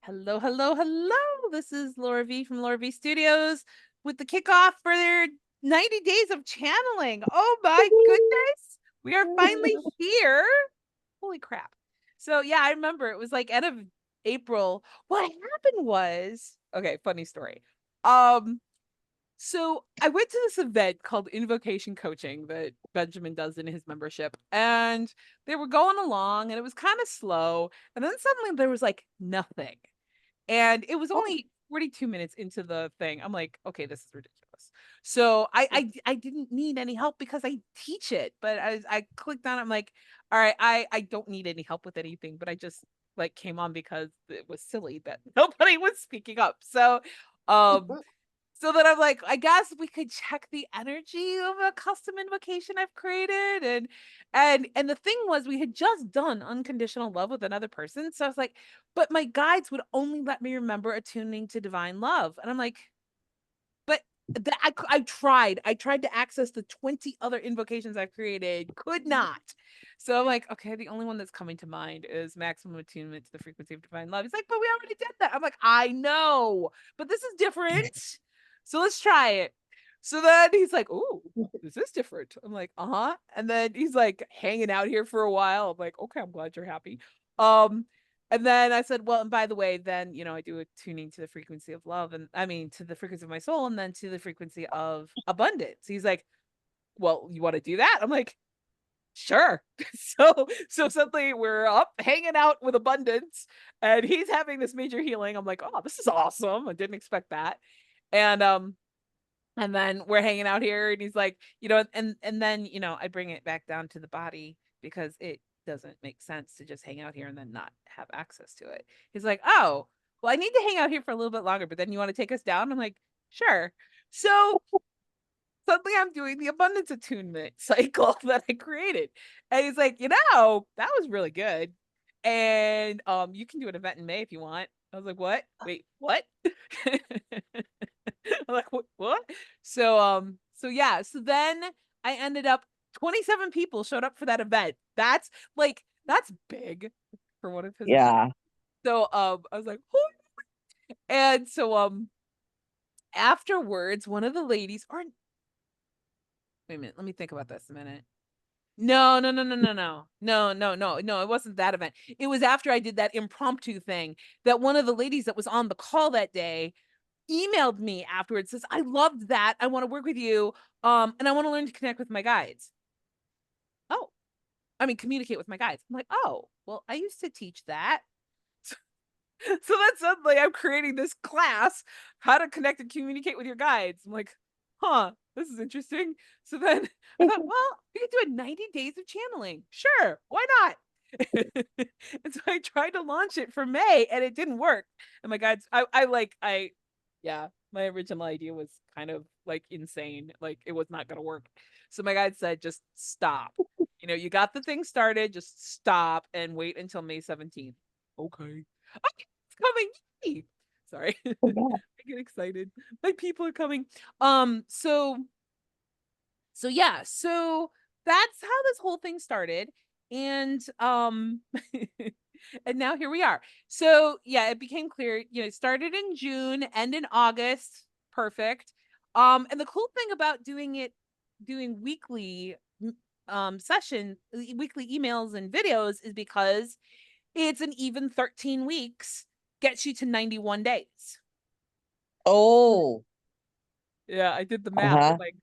Hello, hello, hello. This is Laura V from Laura V Studios with the kickoff for their 90 days of channeling. Oh my goodness. We are finally here. Holy crap. So yeah, I remember it was like end of April. What happened was, okay, funny story. Um, so I went to this event called Invocation Coaching that Benjamin does in his membership, and they were going along and it was kind of slow. And then suddenly there was like nothing. And it was Oh, only 42 minutes into the thing. I'm like, okay, this is ridiculous. So I didn't need any help because I teach it. But I clicked on it, I'm like, all right, I don't need any help with anything, but I just like came on because it was silly that nobody was speaking up. Um so then I'm like, I guess we could check the energy of a custom invocation I've created. And the thing was we had just done unconditional love with another person. So I was like, but my guides would only let me remember attuning to divine love. And I'm like, but I tried to access the 20 other invocations I've created, could not. So I'm like, okay, the only one that's coming to mind is maximum attunement to the frequency of divine love. He's like, but we already did that. I'm like, I know, but this is different. So let's try it. So then he's like, oh, this is different. I'm like, uh-huh. And then he's like hanging out here for a while. I'm like, okay, I'm glad you're happy. Um, and then I said, well, and by the way, then, I do a tuning to the frequency of love and I mean, to the frequency of my soul and then to the frequency of abundance. He's like, well, you want to do that? I'm like, sure. So suddenly we're up hanging out with abundance and he's having this major healing. I'm like, oh, this is awesome. I didn't expect that. And then we're hanging out here and he's like, and then, I bring it back down to the body because it doesn't make sense to just hang out here and then not have access to it. He's like, "Oh, well, I need to hang out here for a little bit longer, but then you want to take us down?" I'm like, "Sure." So suddenly I'm doing the abundance attunement cycle that I created. And he's like, that was really good. And you can do an event in May if you want. I was like, what? Wait, what? I'm like, what? So yeah, so then I ended up 27 people showed up for that event. That's big for one of his events. yeah. So I was like, oh. And so afterwards, one of the ladies, or wait a minute, let me think about this a minute. No, no, no, no, no, no. No, no, no, no, it wasn't that event. It was after I did that impromptu thing that one of the ladies that was on the call that day emailed me afterwards, says, I loved that. I want to work with you. And I want to learn to connect with my guides. Oh, I mean, communicate with my guides. I'm like, oh, well, I used to teach that. So then suddenly I'm creating this class, how to connect and communicate with your guides. I'm like, huh, this is interesting. So then I thought, well, we could do a 90 days of channeling. Sure, why not? And so I tried to launch it for May and it didn't work. And my guides, yeah, my original idea was kind of like insane. Like it was not going to work. So my guide said, just stop. You got the thing started, just stop and wait until May 17th. Okay. Okay, it's coming. Yay! Sorry. Oh, yeah. I get excited. My people are coming. So yeah, so that's how this whole thing started. And and now here we are. So yeah, it became clear, it started in June, end in August. Perfect. And the cool thing about doing weekly session, weekly emails and videos is because it's an even 13 weeks gets you to 91 days. Oh, Yeah, I did the math. I'm uh-huh. like,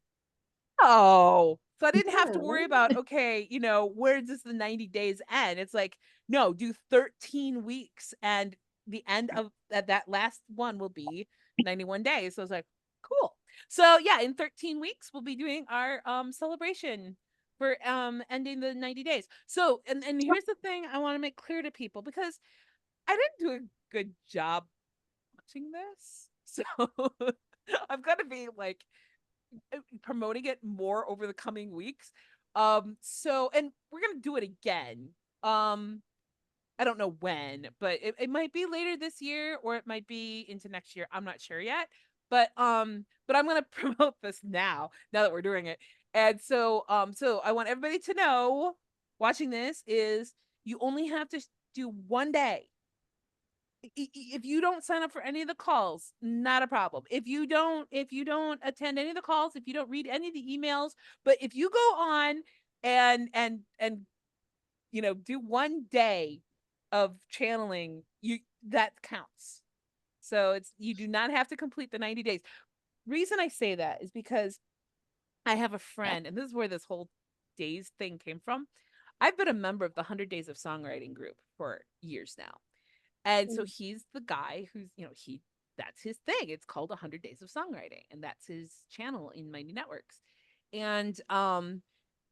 oh, so I didn't have to worry about, okay, where does the 90 days end? It's like, no, do 13 weeks and the end of that last one will be 91 days. So I was like, cool. So yeah, in 13 weeks we'll be doing our celebration for ending the 90 days. So and here's the thing I want to make clear to people because I didn't do a good job watching this. So I'm gonna be like promoting it more over the coming weeks. So and we're gonna do it again. Um, I don't know when, but it might be later this year or it might be into next year. I'm not sure yet. But I'm gonna promote this now that we're doing it. And so I want everybody to know watching this is you only have to do one day if you don't sign up for any of the calls, not a problem. If you don't attend any of the calls, if you don't read any of the emails, but if you go on and do 1 day of channeling, you that counts. So you do not have to complete the 90 days. Reason I say that is because I have a friend, and this is where this whole days thing came from. I've been a member of the 100 Days of Songwriting group for years now. And so he's the guy who's, that's his thing. It's called 100 Days of Songwriting, and that's his channel in Mighty Networks. And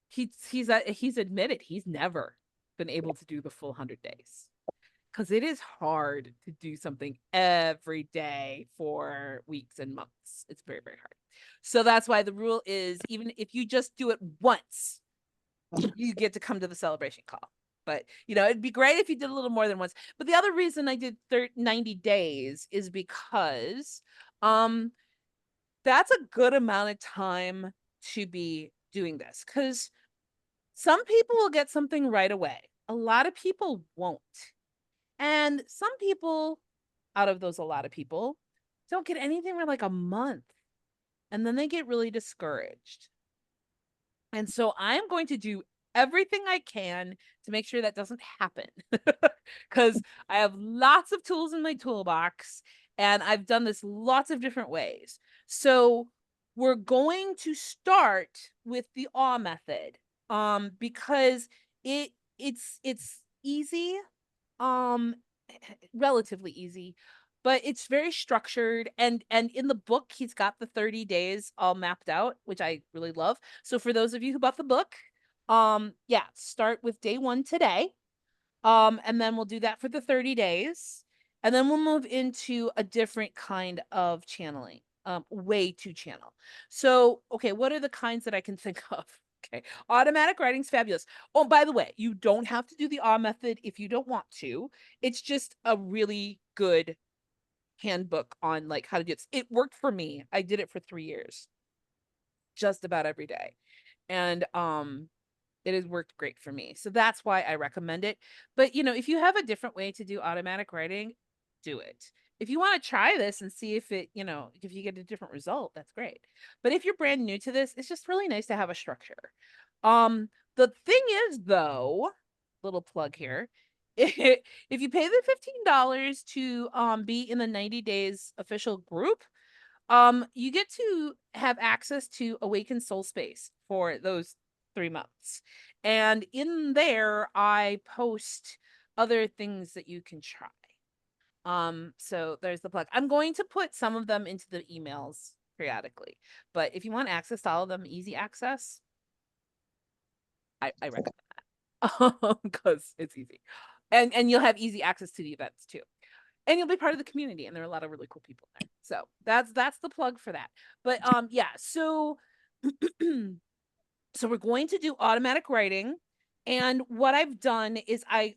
he's admitted he's never been able to do the full 100 days because it is hard to do something every day for weeks and months. It's very, very hard. So that's why the rule is, even if you just do it once, you get to come to the celebration call. But it'd be great if you did a little more than once. But the other reason I did 90 days is because that's a good amount of time to be doing this, because some people will get something right away. A lot of people won't. And some people, out of those, a lot of people don't get anything for like a month. And then they get really discouraged. And so I'm going to do everything I can to make sure that doesn't happen. Because I have lots of tools in my toolbox, and I've done this lots of different ways. So we're going to start with the awe method, because it's easy, um relatively easy, but it's very structured, and in the book he's got the 30 days all mapped out, which I really love. So for those of you who bought the book, yeah, start with day 1 today. And then we'll do that for the 30 days, and then we'll move into a different kind of channeling, way to channel. So okay, what are the kinds that I can think of? Okay, automatic writing's fabulous. Oh, by the way, you don't have to do the awe method if you don't want to. It's just a really good handbook on like how to do it. It worked for me. I did it for 3 years, just about every day. And it has worked great for me. So that's why I recommend it. But if you have a different way to do automatic writing, do it. If you want to try this and see if if you get a different result, that's great. But if you're brand new to this, it's just really nice to have a structure. The thing is, though, little plug here, if you pay the $15 to be in the 90 days official group, you get to have access to Awaken Soul Space for those 3 months. And in there, I post other things that you can try. So there's the plug. I'm going to put some of them into the emails periodically, but if you want access to all of them, easy access, I recommend that. Because it's easy. And you'll have easy access to the events too. And you'll be part of the community, and there are a lot of really cool people there. So that's the plug for that. But yeah, so so we're going to do automatic writing. And what I've done is I've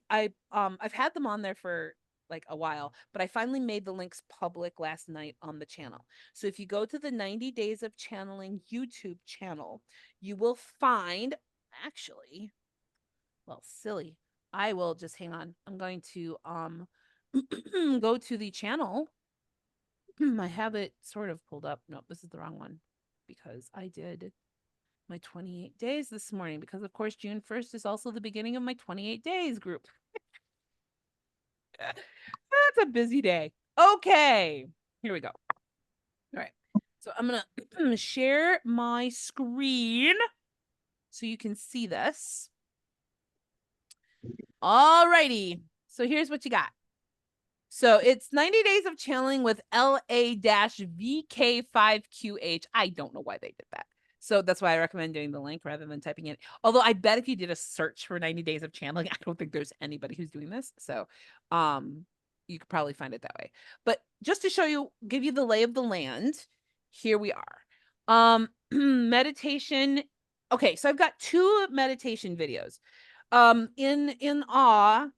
had them on there for like a while, but I finally made the links public last night on the channel. So if you go to the 90 Days of Channeling YouTube channel, you will find, actually, well, silly. I will just, hang on. I'm going to go to the channel. I have it sort of pulled up. No, this is the wrong one, because I did my 28 days this morning, because of course June 1st is also the beginning of my 28 days group. That's a busy day. Okay, here we go. All right, so I'm gonna share my screen so you can see this. All righty, so here's what you got. So it's 90 days of channeling with LA-VK5QH. I don't know why they did that. So that's why I recommend doing the link rather than typing it. Although I bet if you did a search for 90 days of channeling, I don't think there's anybody who's doing this. So you could probably find it that way. But just to show you, give you the lay of the land, here we are. Meditation. Okay, so I've got 2 meditation videos. In awe,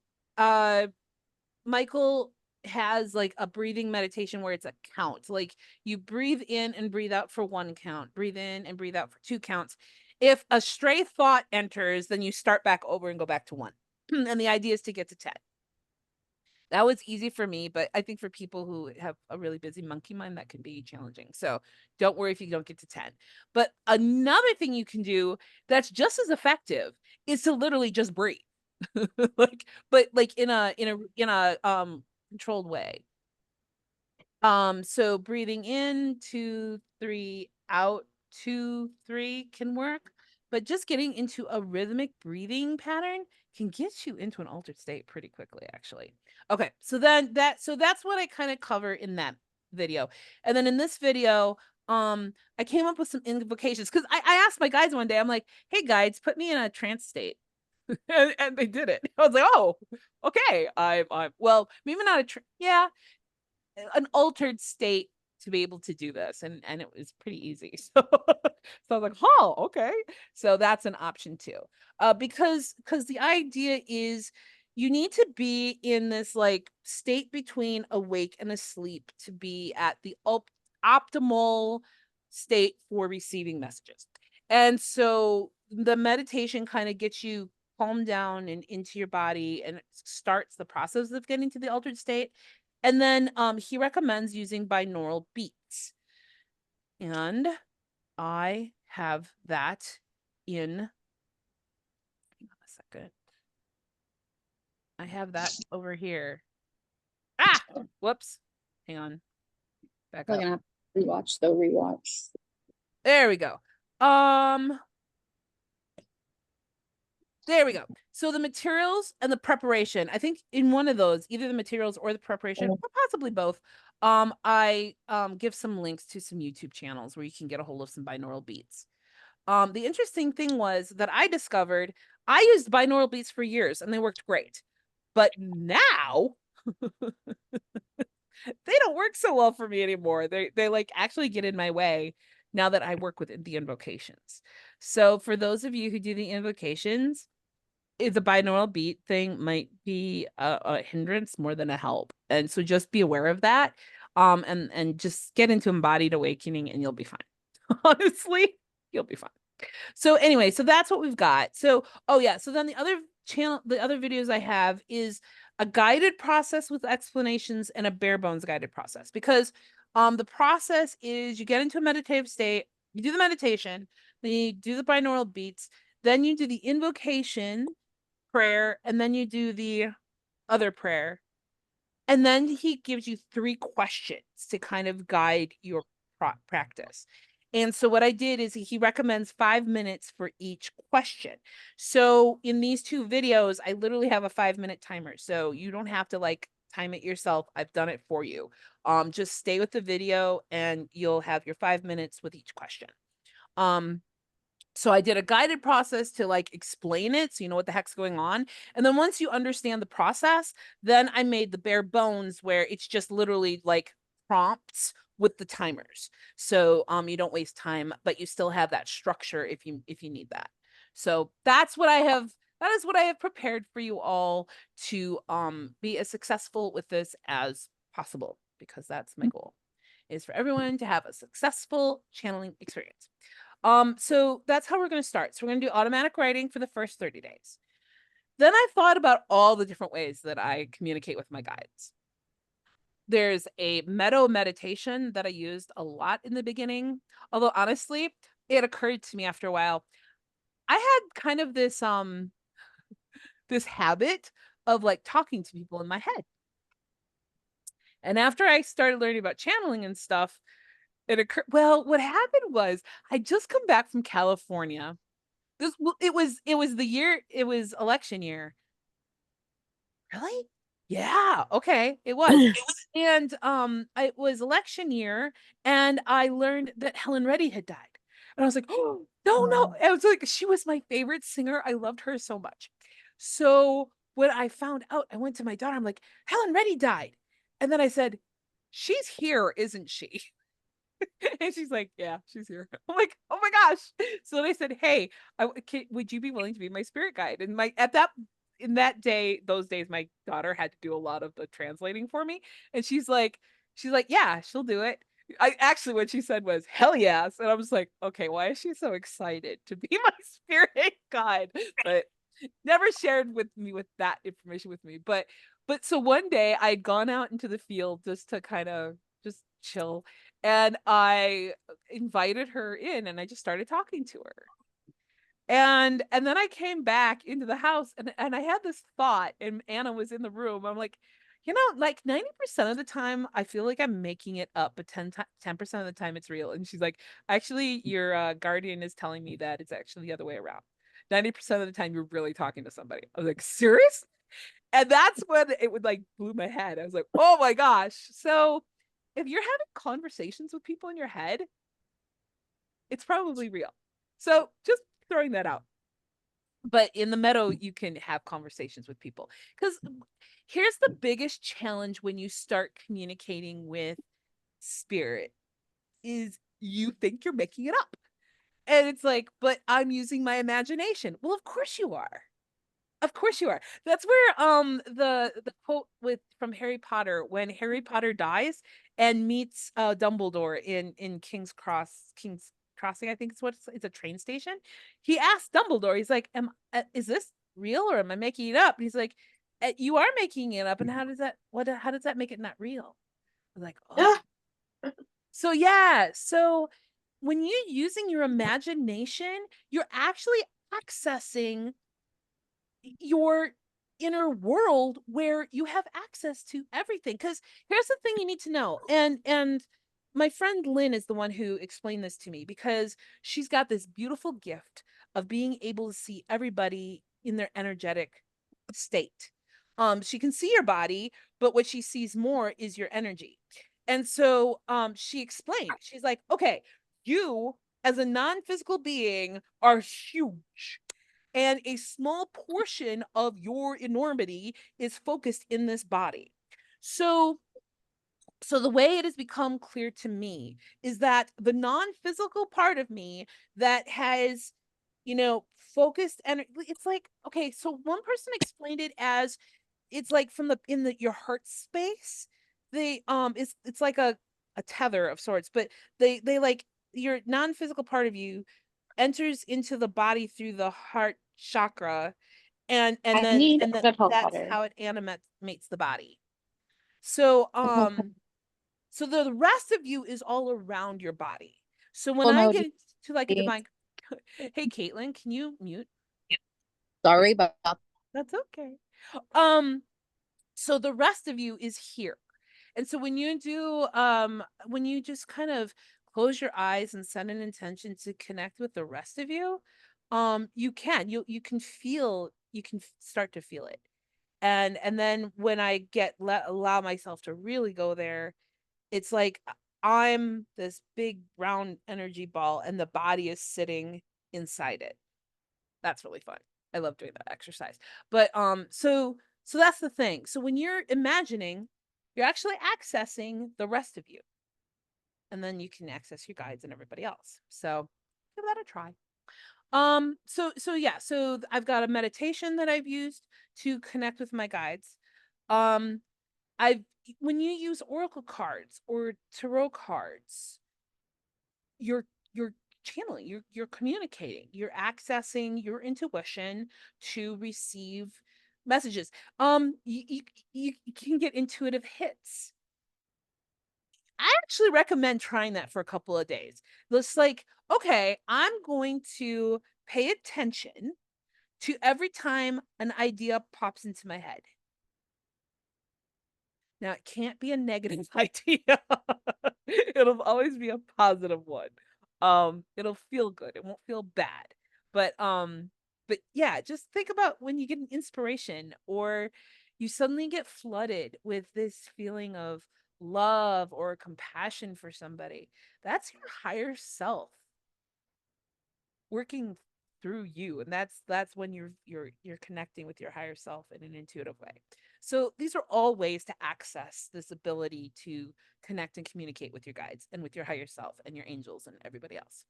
Michael has like a breathing meditation where it's a count. Like you breathe in and breathe out for 1 count, breathe in and breathe out for 2 counts. If a stray thought enters, then you start back over and go back to 1. And the idea is to get to 10. That was easy for me, but I think for people who have a really busy monkey mind, that can be challenging. So don't worry if you don't get to 10. But another thing you can do that's just as effective is to literally just breathe. But like in a controlled way. So breathing in, 2, 3, out, 2, 3 can work, but just getting into a rhythmic breathing pattern can get you into an altered state pretty quickly, actually. Okay, so that's what I kind of cover in that video. And then in this video, I came up with some invocations because I asked my guides one day, I'm like, hey guides, put me in a trance state. And they did it. I was like, oh, okay. I'm well, maybe not yeah, an altered state to be able to do this, and it was pretty easy. So so I was like, oh, okay. So that's an option too. Because the idea is you need to be in this like state between awake and asleep to be at the optimal state for receiving messages. And so the meditation kind of gets you calmed down and into your body and starts the process of getting to the altered state. And then he recommends using binaural beats. And I have that in, hang on a second. I have that over here. Ah, whoops. Hang on. Back We're up. gonna have to rewatch though, rewatch. There we go. There we go. So the materials and the preparation, I think in one of those, either the materials or the preparation, or possibly both, I give some links to some YouTube channels where you can get a hold of some binaural beats. The interesting thing was that I discovered I used binaural beats for years and they worked great. But now they don't work so well for me anymore. They like actually get in my way now that I work with the invocations. So for those of you who do the invocations, the binaural beat thing might be a hindrance more than a help. And so just be aware of that. And just get into embodied awakening and you'll be fine. Honestly, you'll be fine. So anyway, so that's what we've got. So, oh yeah, so then the other videos I have is a guided process with explanations and a bare bones guided process because the process is you get into a meditative state, you do the meditation, then you do the binaural beats, then you do the invocation prayer, and then you do the other prayer. And then he gives you 3 questions to kind of guide your practice. And so what I did is he recommends 5 minutes for each question. So in these 2 videos, I literally have a 5-minute timer. So you don't have to like time it yourself. I've done it for you. Just stay with the video and you'll have your 5 minutes with each question. So I did a guided process to like explain it so you know what the heck's going on. And then once you understand the process, then I made the bare bones where it's just literally like prompts with the timers. So you don't waste time, but you still have that structure if you need that. So that's what I have, that is what I have prepared for you all to be as successful with this as possible, because that's my goal, is for everyone to have a successful channeling experience. So that's how we're going to start. So we're going to do automatic writing for the first 30 days. Then I thought about all the different ways that I communicate with my guides. There's a meadow meditation that I used a lot in the beginning. Although honestly, it occurred to me after a while, I had kind of this this habit of like talking to people in my head. And after I started learning about channeling and stuff, it occurred, well, what happened was I just come back from California. It was the year, it was election year. Really? Yeah, okay, it was. And it was election year and I learned that Helen Reddy had died. And I was like, "Oh, no." I was like, she was my favorite singer. I loved her so much. So when I found out, I went to my daughter. I'm like, "Helen Reddy died." And then I said, "She's here, isn't she?" And she's like, "Yeah, she's here." I'm like, "Oh my gosh." So they said, "Hey, would you be willing to be my spirit guide?" And in that day, those days, my daughter had to do a lot of the translating for me. And she's like, "Yeah, she'll do it." I actually, what she said was, "Hell yes." And I was like, okay, why is she so excited to be my spirit guide? But never shared with me with that information with me. But But so one day I'd gone out into the field just to kind of just chill, and I invited her in and I just started talking to her. And then I came back into the house and I had this thought, and Anna was in the room. I'm like, like 90% of the time I feel like I'm making it up, but 10% of the time it's real. And she's like, actually, your guardian is telling me that it's actually the other way around. 90% of the time you're really talking to somebody. I was like, serious? And that's when it would like blew my head. I was like, oh my gosh. So if you're having conversations with people in your head, it's probably real. So just throwing that out. But in the meadow, you can have conversations with people. Because here's the biggest challenge when you start communicating with spirit is you think you're making it up. And it's like, but I'm using my imagination. Well, of course you are. Of course you are. That's where the quote with from Harry Potter, when Harry Potter dies and meets Dumbledore in King's Crossing, I think it's it's a train station. He asks Dumbledore, he's like, is this real or am I making it up? And he's like, you are making it up, and how does that make it not real? I'm like, oh. So yeah, so when you're using your imagination, you're actually accessing your inner world where you have access to everything. Because here's the thing you need to know, and my friend Lynn is the one who explained this to me, because she's got this beautiful gift of being able to see everybody in their energetic state. She can see your body, but what she sees more is your energy. And so she explained, she's like, okay, you as a non-physical being are huge, and a small portion of your enormity is focused in this body. So the way it has become clear to me is that the non-physical part of me that has, focused, and it's like, okay, so one person explained it as, it's like from your heart space, it's like a tether of sorts, but they like, your non-physical part of you enters into the body through the heart chakra, and I need then the pill that's cutter. how it animates the body. So The pill cutter. so the rest of you is all around your body. So when Well, I no, get to like a the- divine hey Caitlin, can you mute? Sorry about That's okay. Um so the rest of you is here. And so when you just kind of close your eyes and set an intention to connect with the rest of you, you can feel, start to feel it. And then when I allow myself to really go there, it's like I'm this big round energy ball and the body is sitting inside it. That's really fun. I love doing that exercise. But so that's the thing. So when you're imagining, you're actually accessing the rest of you. And then you can access your guides and everybody else. So give that a try. So yeah, so I've got a meditation that I've used to connect with my guides. Um I've When you use oracle cards or tarot cards, you're channeling, you're communicating, you're accessing your intuition to receive messages. You can get intuitive hits. I actually recommend trying that for a couple of days. It's like, okay, I'm going to pay attention to every time an idea pops into my head. Now, it can't be a negative idea. It'll always be a positive one. It'll feel good. It won't feel bad. But yeah, just think about when you get an inspiration or you suddenly get flooded with this feeling of love or compassion for somebody. That's your higher self working through you, and that's when you're connecting with your higher self in an intuitive way. So these are all ways to access this ability to connect and communicate with your guides and with your higher self and your angels and everybody else.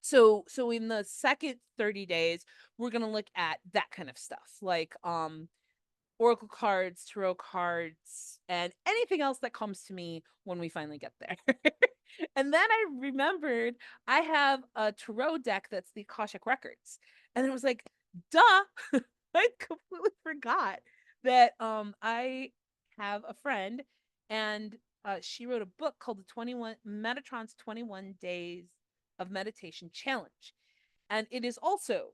So in the second 30 days, we're going to look at that kind of stuff, like oracle cards, tarot cards, and anything else that comes to me when we finally get there. And then I remembered I have a tarot deck that's the Akashic Records. And it was like, duh, I completely forgot that I have a friend, and she wrote a book called the 21 Metatron's 21 Days of Meditation Challenge. And it is also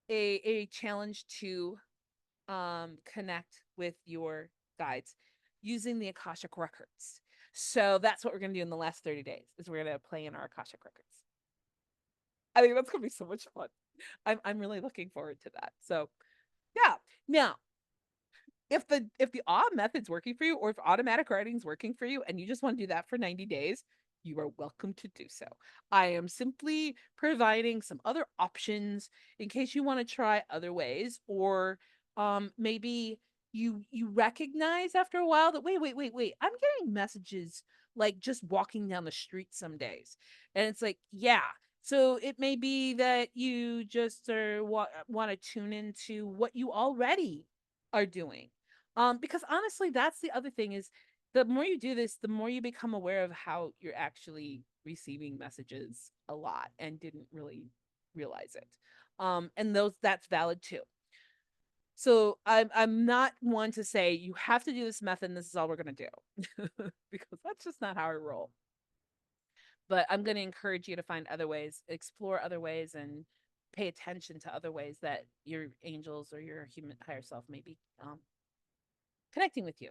a challenge to connect with your guides using the Akashic records. So that's what we're going to do in the last 30 days is we're going to play in our Akashic records. I think that's going to be so much fun. I'm really looking forward to that. So, yeah. Now, if the awe method's working for you, or if automatic writing is working for you and you just want to do that for 90 days, you are welcome to do so. I am simply providing some other options in case you want to try other ways, or maybe you recognize after a while that wait, I'm getting messages like just walking down the street some days. And it's like, yeah. So it may be that you just want to tune into what you already are doing. Because honestly, that's the other thing is the more you do this, the more you become aware of how you're actually receiving messages a lot and didn't really realize it. And that's valid too. So I'm not one to say you have to do this method and this is all we're gonna do. Because that's just not how I roll. But I'm gonna encourage you to find other ways, explore other ways, and pay attention to other ways that your angels or your human higher self may be connecting with you.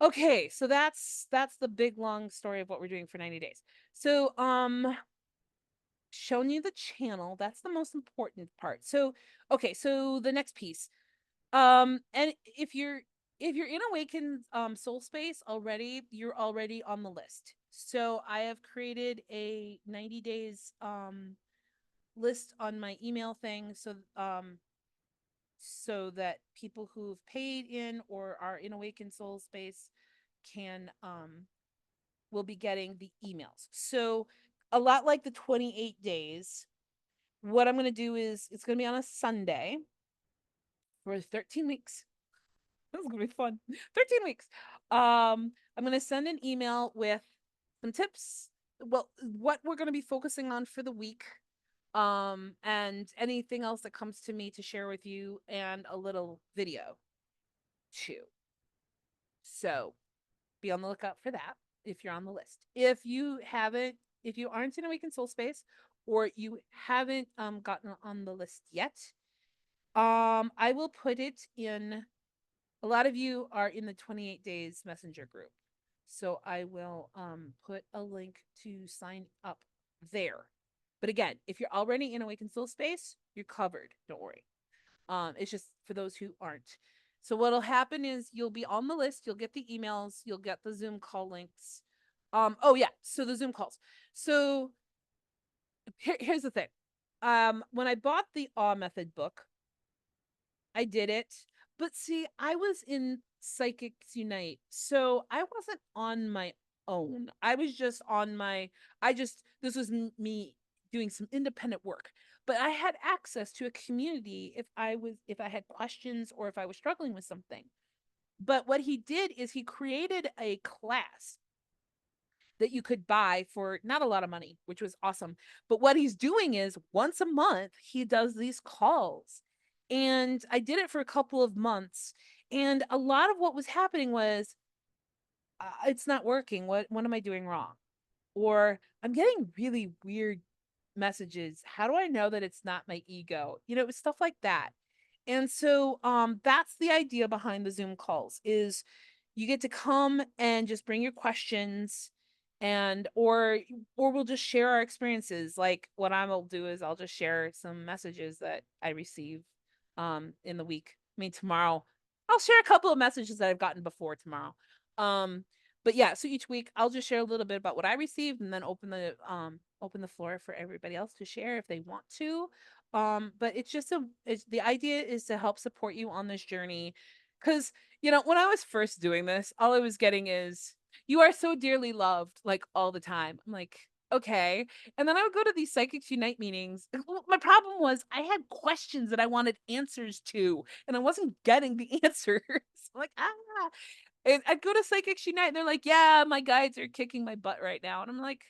Okay, so that's the big long story of what we're doing for 90 days. So showing you the channel, that's the most important part. So okay, so the next piece. And if you're in Awakened Soul Space already, you're already on the list. So I have created a 90 days list on my email thing, so that people who've paid in or are in Awakened Soul Space can will be getting the emails. So a lot like the 28 days, what I'm going to do is it's going to be on a Sunday for 13 weeks. This is going to be fun. 13 weeks. I'm going to send an email with some tips, well, what we're going to be focusing on for the week, and anything else that comes to me to share with you, and a little video too. So be on the lookout for that if you're on the list. If you aren't in Awakened Soul Space, or you haven't gotten on the list yet, I will put it in. A lot of you are in the 28 days messenger group. So I will put a link to sign up there. But again, if you're already in Awakened Soul Space, you're covered. Don't worry. It's just for those who aren't. So what'll happen is you'll be on the list, you'll get the emails, you'll get the Zoom call links. Oh yeah, so the Zoom calls. So here's the thing. When I bought the Awe Method book, I did it. But see, I was in Psychics Unite, so I wasn't on my own. I was just on my, this was me doing some independent work. But I had access to a community if I had questions or if I was struggling with something. But what he did is he created a class that you could buy for not a lot of money, which was awesome. But what he's doing is once a month, he does these calls. And I did it for a couple of months. And a lot of what was happening was, it's not working. What am I doing wrong? Or I'm getting really weird messages. How do I know that it's not my ego? It was stuff like that. And so that's the idea behind the Zoom calls is you get to come and just bring your questions, and or we'll just share our experiences. Like what I'll do is I'll just share some messages that I receive in the week. I mean, tomorrow I'll share a couple of messages that I've gotten before tomorrow. But yeah, so each week I'll just share a little bit about what I received, and then open the floor for everybody else to share if they want to. But the idea is to help support you on this journey. Because when I was first doing this, all I was getting is, you are so dearly loved, like all the time. I'm like, okay. And then I would go to these Psychics Unite meetings. My problem was I had questions that I wanted answers to, and I wasn't getting the answers. I'm like, And I'd go to Psychics Unite, and they're like, yeah, my guides are kicking my butt right now. And I'm like,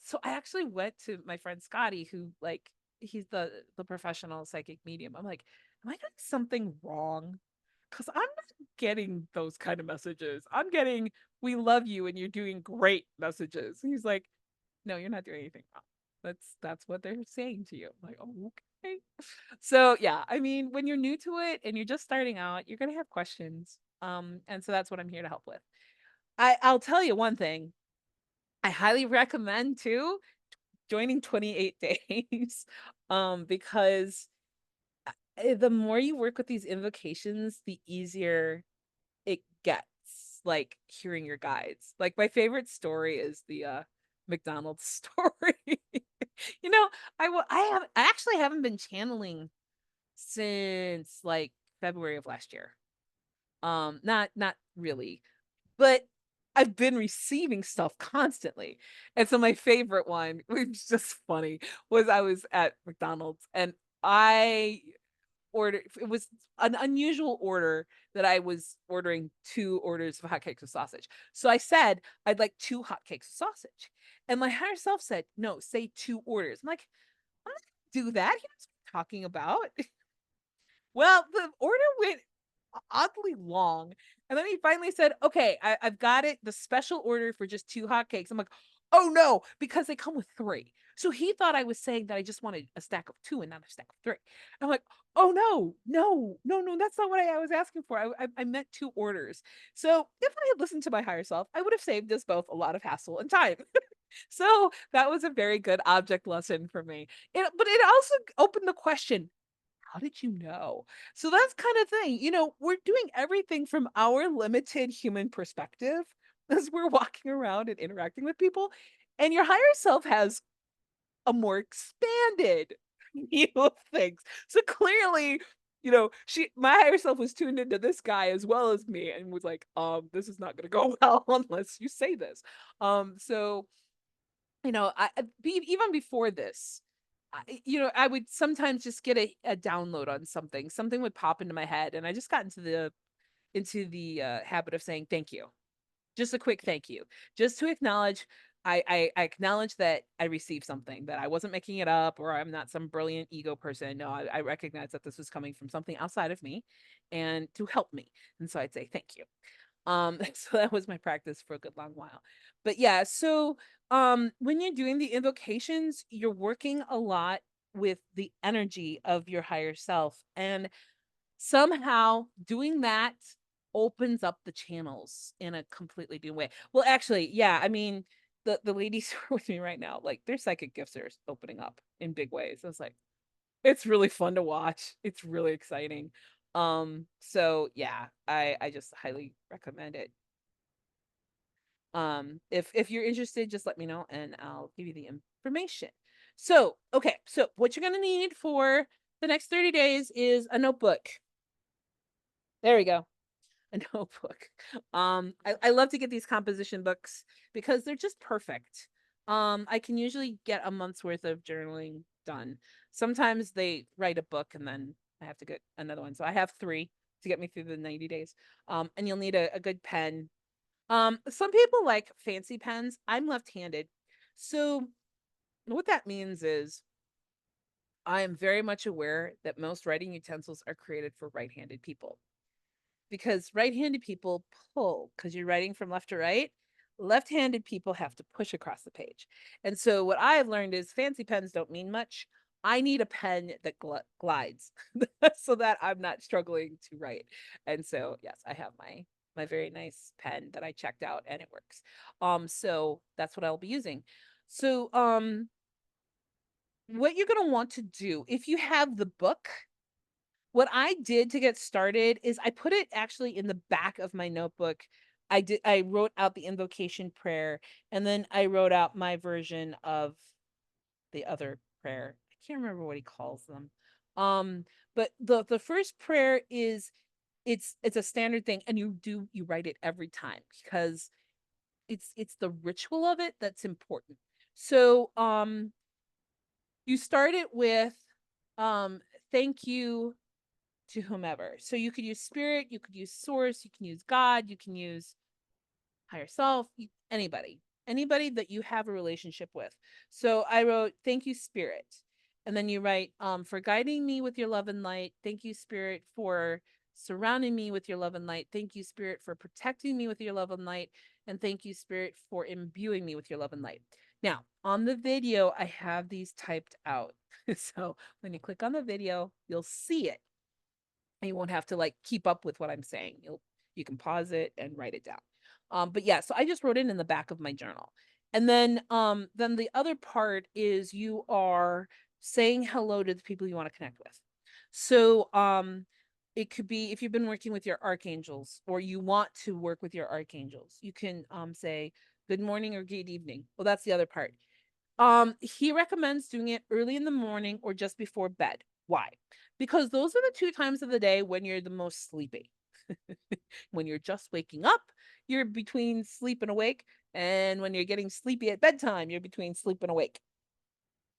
so I actually went to my friend Scotty, who, like, he's the professional psychic medium. I'm like, am I doing something wrong? Because I'm not getting those kind of messages. I'm getting, we love you and you're doing great messages. And he's like, no, you're not doing anything wrong. That's what they're saying to you. I'm like, oh, okay. So yeah, I mean, when you're new to it and you're just starting out, you're gonna have questions. And so that's what I'm here to help with. I'll tell you one thing. I highly recommend too joining 28 days. Because the more you work with these invocations, the easier it gets, like hearing your guides. Like my favorite story is the McDonald's story. You know, I actually haven't been channeling since like February of last year. Not really, but I've been receiving stuff constantly. And so my favorite one, which is just funny, was I was at McDonald's and I ordered, it was an unusual order that I was ordering 2 orders of hotcakes with sausage. So I said I'd like 2 hotcakes with sausage. And my higher self said, no, say 2 orders. I'm like, I'm not gonna do that. He knows what I'm talking about. Well, the order went oddly long. And then he finally said, okay, I've got it. The special order for just 2 hotcakes. I'm like, oh no, because they come with 3. So he thought I was saying that I just wanted a stack of 2 and not a stack of 3. I'm like, oh no, no, no, no, that's not what I was asking for. I meant 2 orders. So if I had listened to my higher self, I would have saved us both a lot of hassle and time. So that was a very good object lesson for me. But it also opened the question, how did you know? So that's kind of thing. We're doing everything from our limited human perspective as we're walking around and interacting with people. And your higher self has a more expanded view of things. So clearly, my higher self was tuned into this guy as well as me and was like, this is not gonna go well unless you say this. So even before this, I would sometimes just get a download on something. Something would pop into my head, and I just got into the habit of saying thank you, just a quick thank you, just to acknowledge. I acknowledge that I received something, that I wasn't making it up, or I'm not some brilliant ego person. No, I recognize that this was coming from something outside of me, and to help me. And so I'd say thank you. So that was my practice for a good long while. But yeah, so when you're doing the invocations, you're working a lot with the energy of your higher self. And somehow doing that opens up the channels in a completely new way. Well, actually, yeah, I mean, the ladies who are with me right now, like their psychic gifts are opening up in big ways. I was like, it's really fun to watch. It's really exciting. So yeah, I just highly recommend it. If you're interested, just let me know and I'll give you the information. So, okay, so what you're gonna need for the next 30 days is a notebook. There we go. A notebook. I love to get these composition books because they're just perfect. I can usually get a month's worth of journaling done. Sometimes they write a book and then I have to get another one. So I have 3 to get me through the 90 days. And you'll need a good pen. Some people like fancy pens. I'm left-handed. So what that means is I am very much aware that most writing utensils are created for right-handed people because right-handed people pull because you're writing from left to right. Left-handed people have to push across the page. And so what I've learned is fancy pens don't mean much. I need a pen that glides so that I'm not struggling to write. And so yes, I have my very nice pen that I checked out and it works. So that's what I'll be using. So what you're going to want to do if you have the book, what I did to get started is I put it actually in the back of my notebook. I wrote out the invocation prayer and then I wrote out my version of the other prayer. I can't remember what he calls them. But the first prayer is it's a standard thing and you write it every time because it's the ritual of it that's important. So you start it with thank you to whomever. So you could use spirit, you could use source, you can use God, you can use higher self, anybody that you have a relationship with. So I wrote, thank you, spirit. And then you write, for guiding me with your love and light. Thank you, Spirit, for surrounding me with your love and light. Thank you, Spirit, for protecting me with your love and light. And thank you, Spirit, for imbuing me with your love and light. Now, on the video, I have these typed out. So when you click on the video, you'll see it. And you won't have to like keep up with what I'm saying. You can pause it and write it down. But yeah, so I just wrote it in the back of my journal. And then the other part is you are saying hello to the people you want to connect with. So it could be if you've been working with your archangels or you want to work with your archangels, you can say good morning or good evening. Well, that's the other part. He recommends doing it early in the morning or just before bed. Why? Because those are the two times of the day when you're the most sleepy. When you're just waking up, you're between sleep and awake. And when you're getting sleepy at bedtime, you're between sleep and awake.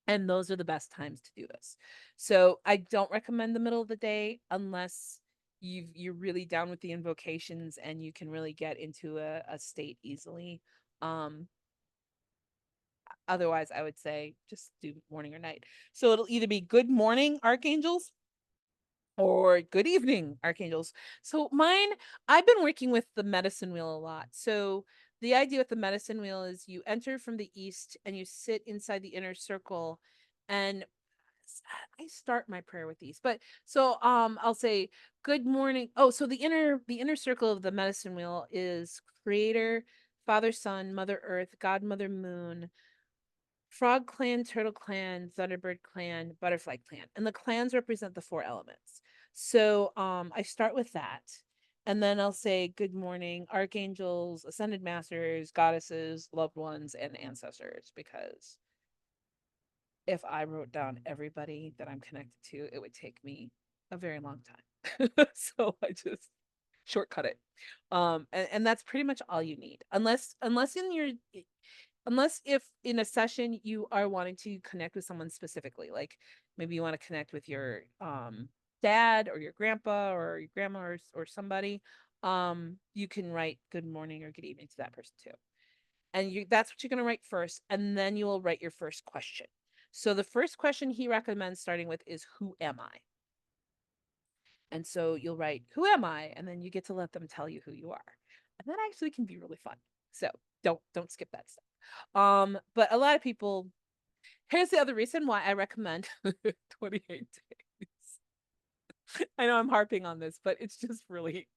And those are the best times to do this. So I don't recommend the middle of the day unless you're really down with the invocations and you can really get into a state easily. Otherwise, I would say just do morning or night. So it'll either be good morning, archangels, or good evening, archangels. So mine, I've been working with the medicine wheel a lot. So the idea with the medicine wheel is you enter from the east and you sit inside the inner circle, and I start my prayer with these. But so I'll say good morning. Oh, so the inner circle of the medicine wheel is creator, father, sun, mother earth, god, mother moon, Frog clan, turtle clan, thunderbird clan, butterfly clan. And the clans represent the four elements. So I start with that. And then I'll say good morning, archangels, ascended masters, goddesses, loved ones, and ancestors, because if I wrote down everybody that I'm connected to, it would take me a very long time. So I just shortcut it. And that's pretty much all you need. Unless if in a session you are wanting to connect with someone specifically, like maybe you want to connect with your dad or your grandpa or your grandma or somebody, you can write good morning or good evening to that person too. And that's what you're going to write first, and then you will write your first question. So the first question he recommends starting with is, who am I? And so you'll write, who am I? And then you get to let them tell you who you are. And that actually can be really fun. So don't skip that step. But a lot of people, here's the other reason why I recommend 28 days. I know I'm harping on this, but it's just really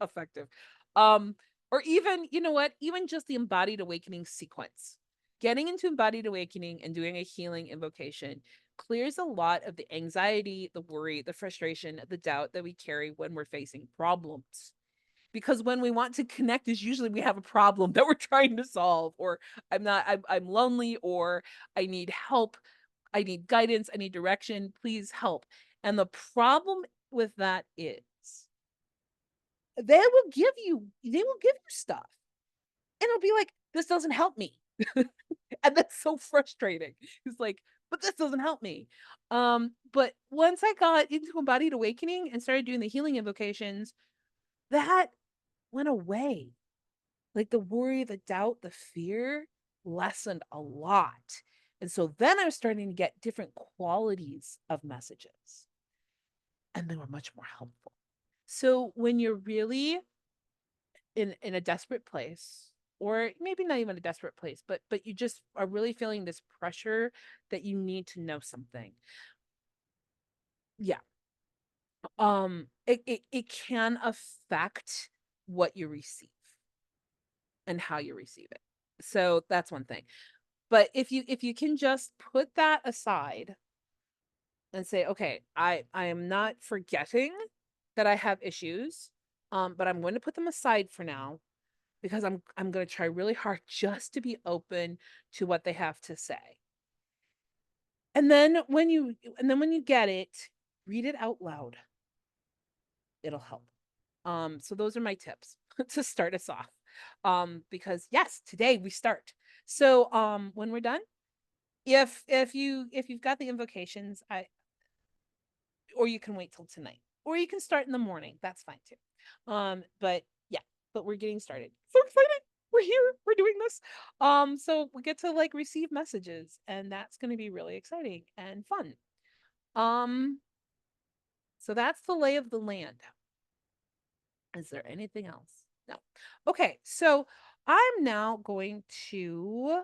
effective. Or even, you know what, even just the embodied awakening sequence. Getting into embodied awakening and doing a healing invocation clears a lot of the anxiety, the worry, the frustration, the doubt that we carry when we're facing problems. Because when we want to connect is usually we have a problem that we're trying to solve, or I'm lonely, or I need help, I need guidance, I need direction, please help. And the problem with that is they will give you stuff, and it'll be like, this doesn't help me. And that's so frustrating. It's like, but this doesn't help me. But once I got into embodied awakening and started doing the healing invocations, that went away. Like the worry, the doubt, the fear lessened a lot. And so then I was starting to get different qualities of messages, and they were much more helpful. So when you're really in a desperate place, or maybe not even a desperate place, but you just are really feeling this pressure that you need to know something. Yeah. It can affect what you receive and how you receive it. So that's one thing. But if you can just put that aside and say, okay, I am not forgetting that I have issues, but I'm going to put them aside for now, because I'm going to try really hard just to be open to what they have to say. And then when you get it, read it out loud. It'll help. So those are my tips to start us off. Because yes, today we start. So when we're done, if you've got the invocations, or you can wait till tonight, or you can start in the morning. That's fine too. But yeah, but we're getting started. So excited. We're here. We're doing this. So we get to like receive messages, and that's going to be really exciting and fun. So that's the lay of the land. Is there anything else? No. Okay, so I'm now going to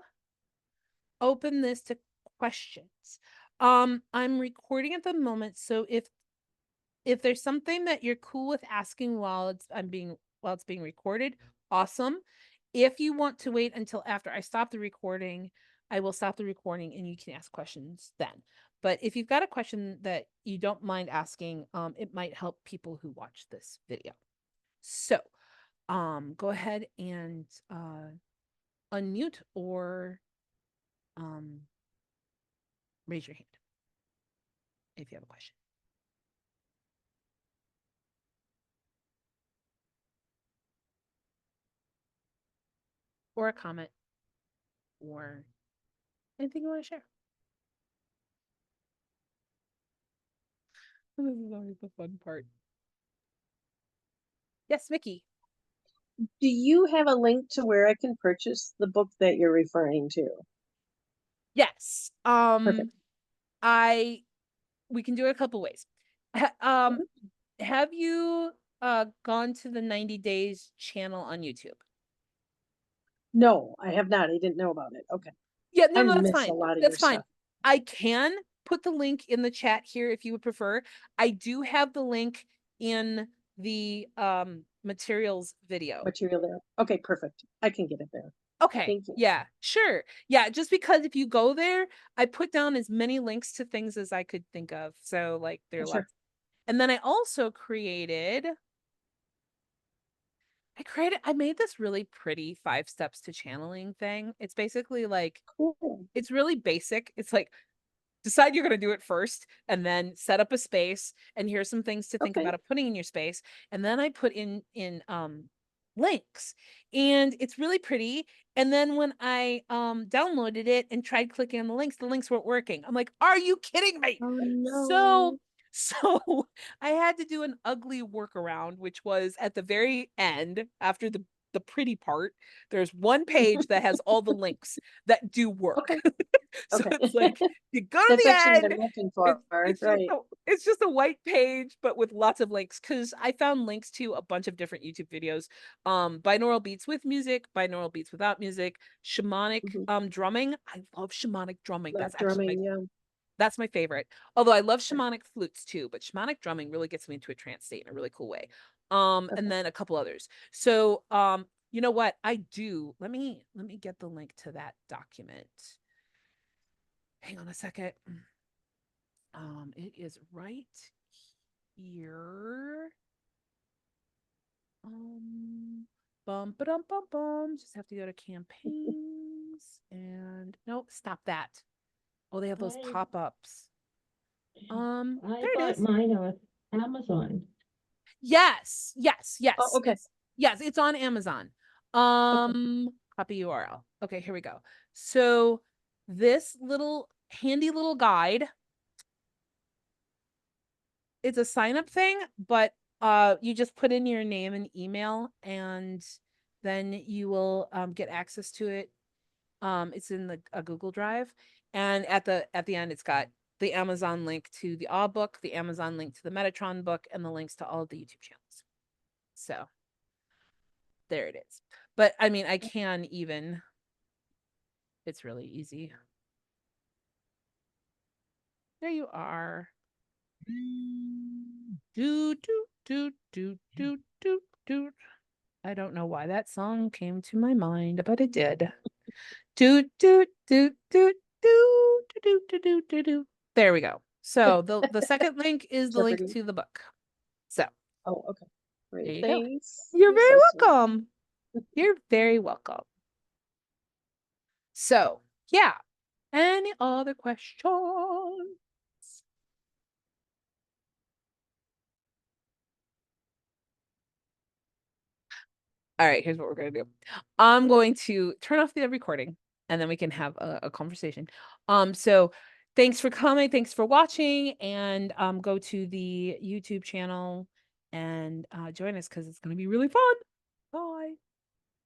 open this to questions. I'm recording at the moment, so if there's something that you're cool with asking while it's being recorded, awesome. If you want to wait until after I stop the recording, I will stop the recording and you can ask questions then. But if you've got a question that you don't mind asking, it might help people who watch this video. So, go ahead and unmute or raise your hand if you have a question. Or a comment or anything you want to share. This is always the fun part. Yes, Mickey. Do you have a link to where I can purchase the book that you're referring to? Yes. Perfect. We can do it a couple ways. Have you gone to the 90 Days channel on YouTube? No, I have not. I didn't know about it. Okay. Yeah, no, I that's miss fine. a lot of That's your fine. stuff. I can put the link in the chat here if you would prefer. I do have the link in the materials video. Material there. Okay, perfect. I can get it there. Okay. Thank you. Yeah, sure. Yeah, just because if you go there, I put down as many links to things as I could think of. So like there are Sure. lots. And then I also I made this really pretty 5 steps to channeling thing. It's basically like, Cool. it's really basic. It's like, decide you're going to do it first and then set up a space. And here's some things to think Okay. about putting in your space. And then I put in links and it's really pretty. And then when I downloaded it and tried clicking on the links weren't working. I'm like, are you kidding me? Oh no. So I had to do an ugly workaround, which was at the very end, after the pretty part, there's one page that has all the links that do work. Okay. So Okay. it's like you go to That's the actually what end. I'm looking for. Right. It's just a white page, but with lots of links, because I found links to a bunch of different YouTube videos. Binaural beats with music, binaural beats without music, shamanic drumming. I love shamanic drumming. That drumming, That's my favorite. Although I love shamanic flutes too, but shamanic drumming really gets me into a trance state in a really cool way. And then a couple others. So, you know what? Let me get the link to that document. Hang on a second. It is right here. Bum ba-dum bum bum. Just have to go to campaigns and nope, stop that. Oh, they have those pop-ups. I there it bought is. mine on Amazon. Yes. Oh, okay. Yes, it's on Amazon. Copy URL. Okay, here we go. So this little handy little guide, it's a sign up thing, but you just put in your name and email and then you will get access to it. It's in a Google Drive, and at the end it's got the Amazon link to the Awe book, the Amazon link to the Metatron book, and the links to all of the YouTube channels. So there it is. But I mean, I can even, it's really easy. There you are. Do, do, do, do, do, do, do. I don't know why that song came to my mind, but it did. Do, do, do, do, do, do, do, do, do, do. There we go. So the second link is the link to the book. So. Oh, okay. Great. There you Thanks. go. You're very so welcome. You're very welcome. So, yeah. Any other questions? All right, here's what we're going to do. I'm going to turn off the recording and then we can have a conversation. So thanks for coming. Thanks for watching, and go to the YouTube channel and join us because it's going to be really fun.